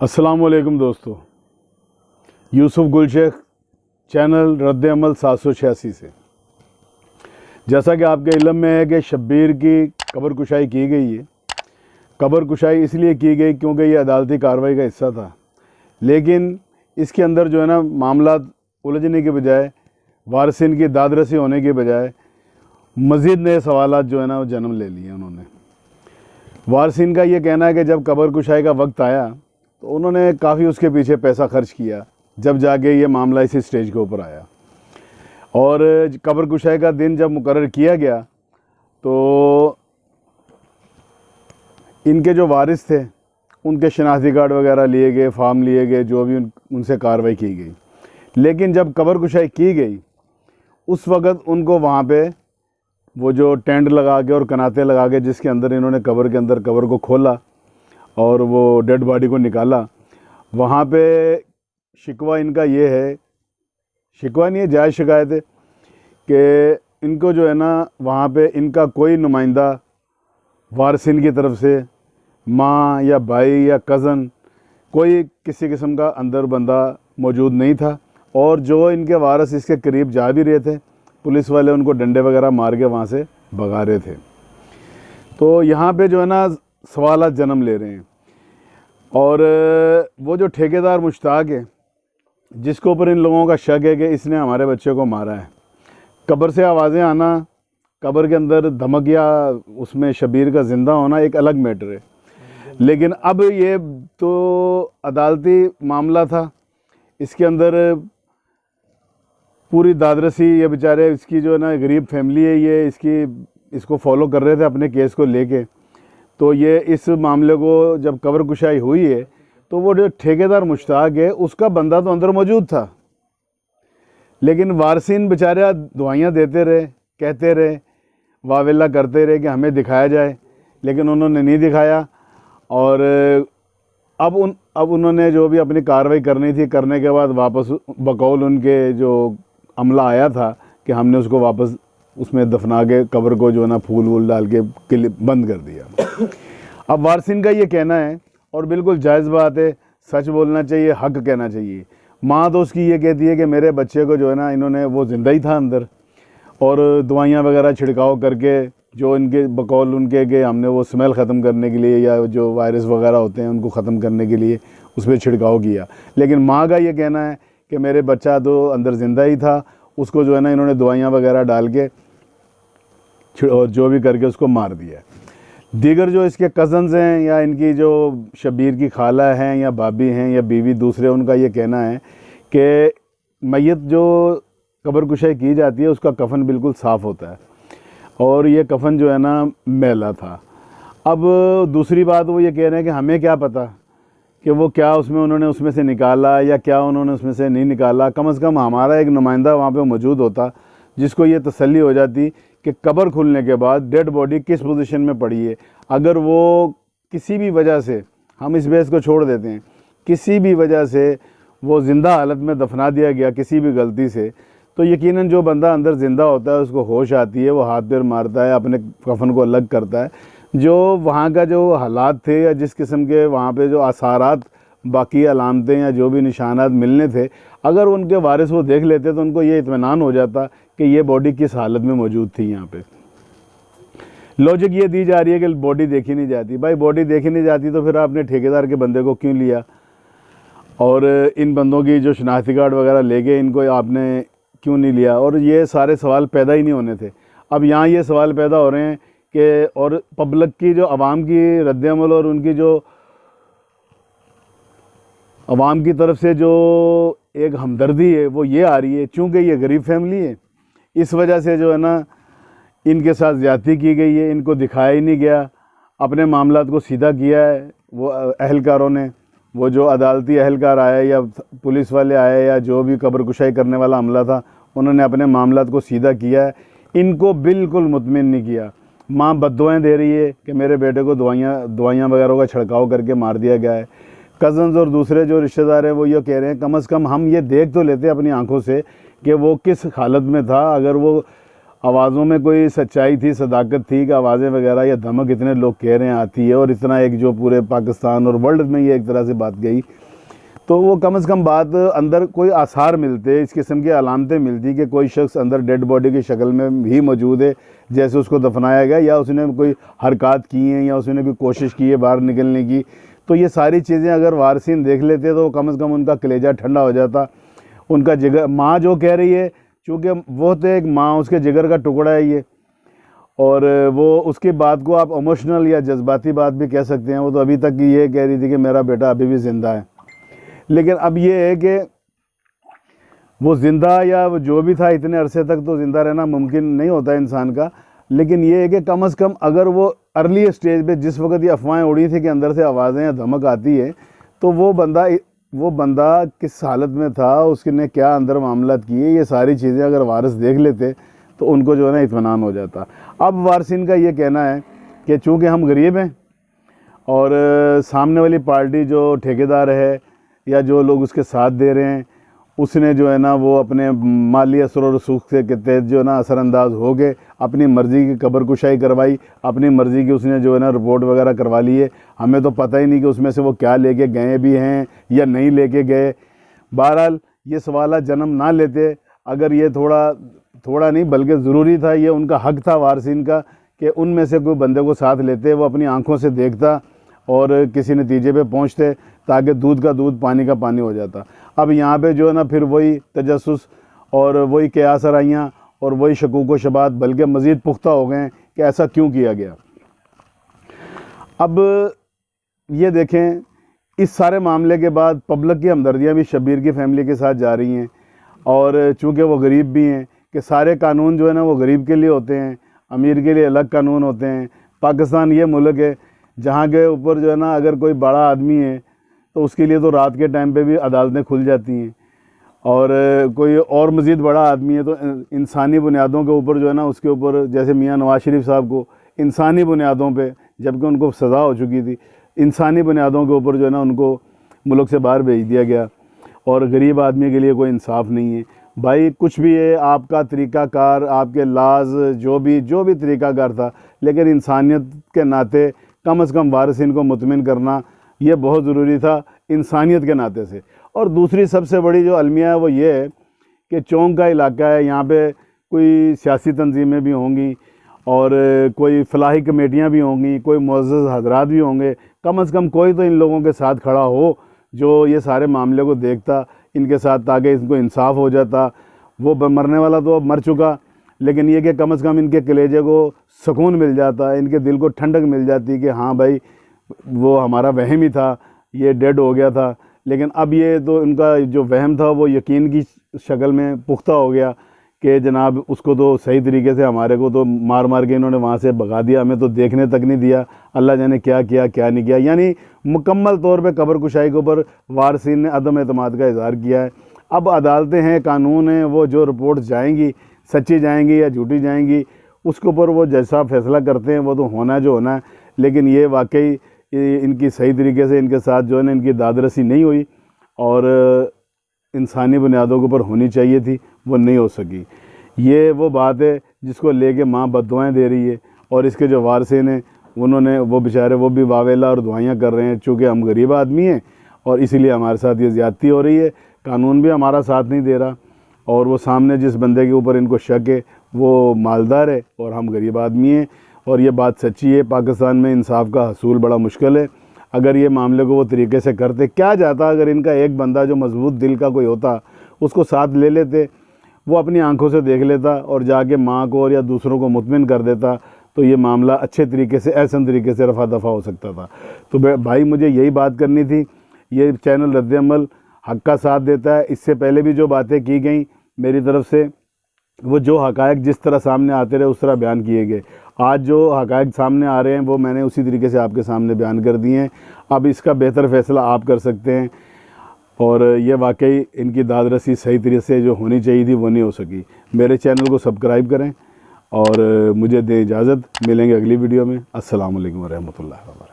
अस्सलामुअलैकुम दोस्तों, यूसुफ गुलशेख, चैनल रद्द अमल 786 से। जैसा कि आपके इल्म में है कि शब्बीर की कब्र कुशाई की गई है। कब्र कुशाई इसलिए की गई क्योंकि ये अदालती कार्रवाई का हिस्सा था, लेकिन इसके अंदर जो है ना मामला उलझने के बजाय, वारसिन की दादरसी होने के बजाय मज़ीद नए सवालात जो है ना वो जन्म ले लिए उन्होंने। वारसिन का ये कहना है कि जब कब्र कुशाई का वक्त आया तो उन्होंने काफ़ी उसके पीछे पैसा खर्च किया, जब जाके ये मामला इसी स्टेज के ऊपर आया। और कब्र कुशाई का दिन जब मुकर्रर किया गया तो इनके जो वारिस थे उनके शनाख्ती कार्ड वगैरह लिए गए, फार्म लिए गए, जो भी उनसे कार्रवाई की गई। लेकिन जब कब्र कुशाई की गई उस वक़्त उनको वहाँ पे वो जो टेंट लगा के और कनाते लगा के जिसके अंदर इन्होंने कब्र के अंदर कब्र को खोला और वो डेड बॉडी को निकाला, वहाँ पे शिकवा इनका ये है, शिकवा नहीं है, जायज़ शिकायत है कि इनको जो है ना वहाँ पे इनका कोई नुमाइंदा वारसिन की तरफ से, माँ या भाई या कज़न, कोई किसी किस्म का अंदर बंदा मौजूद नहीं था। और जो इनके वारिस इसके करीब जा भी रहे थे, पुलिस वाले उनको डंडे वगैरह मार के वहाँ से भगा रहे थे। तो यहाँ पे जो है ना सवालात जन्म ले रहे हैं। और वो जो ठेकेदार मुश्ताक है जिसके ऊपर इन लोगों का शक है कि इसने हमारे बच्चे को मारा है, कब्र से आवाज़ें आना, कब्र के अंदर धमक या उसमें शब्बीर का ज़िंदा होना एक अलग मैटर है। लेकिन अब ये तो अदालती मामला था, इसके अंदर पूरी दादरसी, ये बेचारे इसकी जो है ना गरीब फैमिली है, ये इसको फॉलो कर रहे थे अपने केस को लेके। तो ये इस मामले को जब कब्र कुशाई हुई है तो वो जो ठेकेदार मुश्ताक है उसका बंदा तो अंदर मौजूद था, लेकिन वारसिन बेचारे दुआइयाँ देते रहे, कहते रहे, वावेला करते रहे कि हमें दिखाया जाए, लेकिन उन्होंने नहीं दिखाया। और अब उन्होंने जो भी अपनी कार्रवाई करनी थी करने के बाद वापस बकौल उनके जो अमला आया था कि हमने उसको वापस उसमें दफना के कब्र को जो है ना फूल वूल डाल के बंद कर दिया। अब वारसिन का ये कहना है और बिल्कुल जायज़ बात है, सच बोलना चाहिए, हक कहना चाहिए। माँ तो उसकी ये कहती है कि मेरे बच्चे को जो है ना इन्होंने, वो ज़िंदा ही था अंदर, और दवाइयाँ वगैरह छिड़काव करके जो इनके बकौल उनके कि हमने वो स्मेल ख़त्म करने के लिए या जो वायरस वगैरह होते हैं उनको ख़त्म करने के लिए उस पर छिड़काव किया। लेकिन माँ का ये कहना है कि मेरे बच्चा तो अंदर ज़िंदा ही था, उसको जो है ना इन्होंने दवाइयाँ वगैरह डाल के और जो भी करके उसको मार दिया। दीगर जो इसके कज़न्स हैं या इनकी जो शब्बीर की खाला हैं या भाभी हैं या बीवी दूसरे, उनका ये कहना है कि मैयत जो कब्र कुशाई की जाती है उसका कफन बिल्कुल साफ़ होता है और ये कफन जो है ना मैला था। अब दूसरी बात वो ये कह रहे हैं कि हमें क्या पता कि वो क्या उसमें उन्होंने उसमें से निकाला या क्या उन्होंने उसमें से नहीं निकाला। कम से कम हमारा एक नुमाइंदा वहाँ पे मौजूद होता जिसको ये तसल्ली हो जाती कि कब्र खुलने के बाद डेड बॉडी किस पोजीशन में पड़ी है। अगर वो किसी भी वजह से, हम इस बेस को छोड़ देते हैं, किसी भी वजह से वो ज़िंदा हालत में दफना दिया गया किसी भी गलती से, तो यकीनन जो बंदा अंदर ज़िंदा होता है उसको होश आती है, वो हाथ पैर मारता है, अपने कफन को अलग करता है। जो वहाँ का जो हालात थे या जिस किस्म के वहाँ पे जो आसारात, बाकी अलामतें या जो भी निशानात मिलने थे, अगर उनके वारिस वो देख लेते तो उनको ये इत्मीनान हो जाता कि ये बॉडी किस हालत में मौजूद थी। यहाँ पे लॉजिक ये दी जा रही है कि बॉडी देखी नहीं जाती। भाई बॉडी देखी नहीं जाती तो फिर आपने ठेकेदार के बंदे को क्यों लिया और इन बंदों की जो शनाख्ती कार्ड वगैरह ले गए इनको आपने क्यों नहीं लिया? और ये सारे सवाल पैदा ही नहीं होने थे। अब यहाँ ये सवाल पैदा हो रहे हैं कि और पब्लिक की जो आवाम की रद्द-ए-अमल और उनकी जो आवाम की तरफ से जो एक हमदर्दी है वो ये आ रही है, चूँकि ये गरीब फैमिली है इस वजह से जो है ना इनके साथ ज़्यादती की गई है, इनको दिखाया ही नहीं गया, अपने मामलात को सीधा किया है वो अहलकारों ने। वो जो अदालती अहलकार आए या पुलिस वाले आए या जो भी कब्र कुशाई करने वाला अमला था, उन्होंने अपने मामलात को सीधा किया है, इनको बिल्कुल मुतमिन नहीं किया। माँ बद्दुआएं दे रही है कि मेरे बेटे को दवाइयाँ वगैरह का छिड़काव करके मार दिया गया है। कज़न्स और दूसरे जो रिश्तेदार हैं वो ये कह रहे हैं कम से कम हम ये देख तो लेते अपनी आंखों से कि वो किस हालत में था। अगर वो आवाज़ों में कोई सच्चाई थी, सदाकत थी कि आवाज़ें वगैरह या धमक इतने लोग कह रहे हैं आती है और इतना एक जो पूरे पाकिस्तान और वर्ल्ड में ये एक तरह से बात गई, तो वो कम से कम बात अंदर कोई आसार मिलते, इस किस्म की अलामतें मिलती कि कोई शख्स अंदर डेड बॉडी की शक्ल में भी मौजूद है, जैसे उसको दफनाया गया या उसने कोई हरकत की हैं या उसने कोई कोशिश की है बाहर निकलने की। तो ये सारी चीज़ें अगर वारसीन देख लेते तो कम से कम उनका कलेजा ठंडा हो जाता, उनका जिगर। माँ जो कह रही है, चूँकि वो तो एक माँ, उसके जिगर का टुकड़ा है ये, और वो उसकी बात को आप इमोशनल या जज्बाती बात भी कह सकते हैं। वो तो अभी तक ये कह रही थी कि मेरा बेटा अभी भी ज़िंदा है, लेकिन अब ये है कि वो ज़िंदा या वो जो भी था इतने अरसे तक तो ज़िंदा रहना मुमकिन नहीं होता इंसान का, लेकिन ये है कि कम से कम अगर वो अर्ली स्टेज पे जिस वक्त ये अफवाहें उड़ी थी कि अंदर से आवाज़ें या धमक आती है, तो वो बंदा किस हालत में था, उसने क्या अंदर मामला किए, ये सारी चीज़ें अगर वारिस देख लेते तो उनको जो है ना इत्मीनान हो जाता। अब वारसिन का ये कहना है कि चूँकि हम गरीब हैं और सामने वाली पार्टी जो ठेकेदार है या जो लोग उसके साथ दे रहे हैं, उसने जो है ना वो अपने माली असर और रसूख के तहत जो है ना असरअंदाज हो गए, अपनी मर्ज़ी की कब्र कुशाई करवाई, अपनी मर्ज़ी की उसने जो है ना रिपोर्ट वगैरह करवा ली है। हमें तो पता ही नहीं कि उसमें से वो क्या लेके गए भी हैं या नहीं लेके गए। बहरहाल ये सवाल जन्म ना लेते अगर ये थोड़ा नहीं बल्कि ज़रूरी था, ये उनका हक़ था वारसीन का कि उनमें से कोई बंदे को साथ लेते, वो अपनी आँखों से देखता और किसी नतीजे पे पहुँचते, ताकि दूध का दूध पानी का पानी हो जाता। अब यहाँ पे जो है ना फिर वही तजस्सुस और वही क़यास आराइयाँ और वही शकूक व शबात बल्कि मज़ीद पुख्ता हो गए हैं कि ऐसा क्यों किया गया। अब ये देखें, इस सारे मामले के बाद पब्लिक की हमदर्दियाँ भी शब्बीर की फ़ैमिली के साथ जा रही हैं, और चूँकि वो गरीब भी हैं कि सारे कानून जो है ना वो गरीब के लिए होते हैं, अमीर के लिए अलग कानून होते हैं। पाकिस्तान ये मुल्क है जहाँ के ऊपर जो है ना अगर कोई बड़ा आदमी है तो उसके लिए तो रात के टाइम पे भी अदालतें खुल जाती हैं, और कोई और मज़ीद बड़ा आदमी है तो इंसानी बुनियादों के ऊपर जो है ना उसके ऊपर, जैसे मियाँ नवाज शरीफ साहब को इंसानी बुनियादों पे, जबकि उनको सज़ा हो चुकी थी, इंसानी बुनियादों के ऊपर जो है ना उनको मुल्क से बाहर भेज दिया गया, और गरीब आदमी के लिए कोई इंसाफ नहीं है। भाई कुछ भी है, आपका तरीक़ाकार, आपके लाज जो भी तरीक़ाकार था, लेकिन इंसानियत के नाते कम से कम वारिसिन को मुतमिन करना ये बहुत ज़रूरी था इंसानियत के नाते से। और दूसरी सबसे बड़ी जो अलमिया है वो ये है कि चौंक का इलाका है, यहाँ पे कोई सियासी तंजीमें भी होंगी और कोई फलाही कमेटियाँ भी होंगी, कोई मुअज़्ज़ज़ हज़रात भी होंगे। कम से कम कोई तो इन लोगों के साथ खड़ा हो जो ये सारे मामले को देखता इनके साथ, ताकि इनको इंसाफ हो जाता। वो मरने वाला तो अब मर चुका, लेकिन ये कि कम से कम इनके कलेजे को सुकून मिल जाता, इनके दिल को ठंडक मिल जाती कि हाँ भाई वो हमारा वहम ही था, ये डेड हो गया था। लेकिन अब ये तो इनका जो वहम था वो यकीन की शक्ल में पुख्ता हो गया कि जनाब उसको तो सही तरीके से हमारे को तो मार मार के इन्होंने वहाँ से भगा दिया, हमें तो देखने तक नहीं दिया, अल्लाह जाने क्या किया क्या नहीं किया। यानी मुकम्मल तौर पे कब्र कुशाई के ऊपर वारसीन ने अदम एतमाद का इज़हार किया है। अब अदालतें हैं, कानून हैं, वो जो रिपोर्ट जाएंगी सच्ची जाएंगी या झूठी जाएंगी उसके ऊपर वो जैसा फ़ैसला करते हैं वो तो होना जो होना है। लेकिन ये वाकई इनकी सही तरीके से इनके साथ जो है ना इनकी दादरसी नहीं हुई, और इंसानी बुनियादों के ऊपर होनी चाहिए थी, वो नहीं हो सकी। ये वो बात है जिसको लेके माँ बद्दुआएं दे रही है, और इसके जो वारसिन हैं उन्होंने वो बेचारे वो भी वावेला और दुआएं कर रहे हैं, चूँकि हम गरीब आदमी हैं और इसीलिए हमारे साथ ये ज़्यादती हो रही है, कानून भी हमारा साथ नहीं दे रहा, और वो सामने जिस बंदे के ऊपर इनको शक है वो मालदार है और हम गरीब आदमी हैं। और ये बात सच्ची है, पाकिस्तान में इंसाफ का हसूल बड़ा मुश्किल है। अगर ये मामले को वो तरीके से करते, क्या जाता अगर इनका एक बंदा जो मजबूत दिल का कोई होता उसको साथ ले लेते, वो अपनी आंखों से देख लेता और जाके माँ को और या दूसरों को मुतमिन कर देता, तो ये मामला अच्छे तरीके से ऐसा तरीके से रफा दफ़ा हो सकता था। तो भाई मुझे यही बात करनी थी। ये चैनल रद्द-ए-अमल हक़ का साथ देता है। इससे पहले भी जो बातें की गई मेरी तरफ से, वो जो हक़ाइक़ जिस तरह सामने आते रहे उस तरह बयान किए गए। आज जो हक़ाइक़ सामने आ रहे हैं वो मैंने उसी तरीके से आपके सामने बयान कर दिए हैं। अब इसका बेहतर फ़ैसला आप कर सकते हैं, और ये वाकई इनकी दादरसी सही तरीके से जो होनी चाहिए थी वो नहीं हो सकी। मेरे चैनल को सब्सक्राइब करें और मुझे दें इजाज़त। मिलेंगे अगली वीडियो में। अस्सलाम वालेकुम व रहमतुल्लाहि व बरकातहू।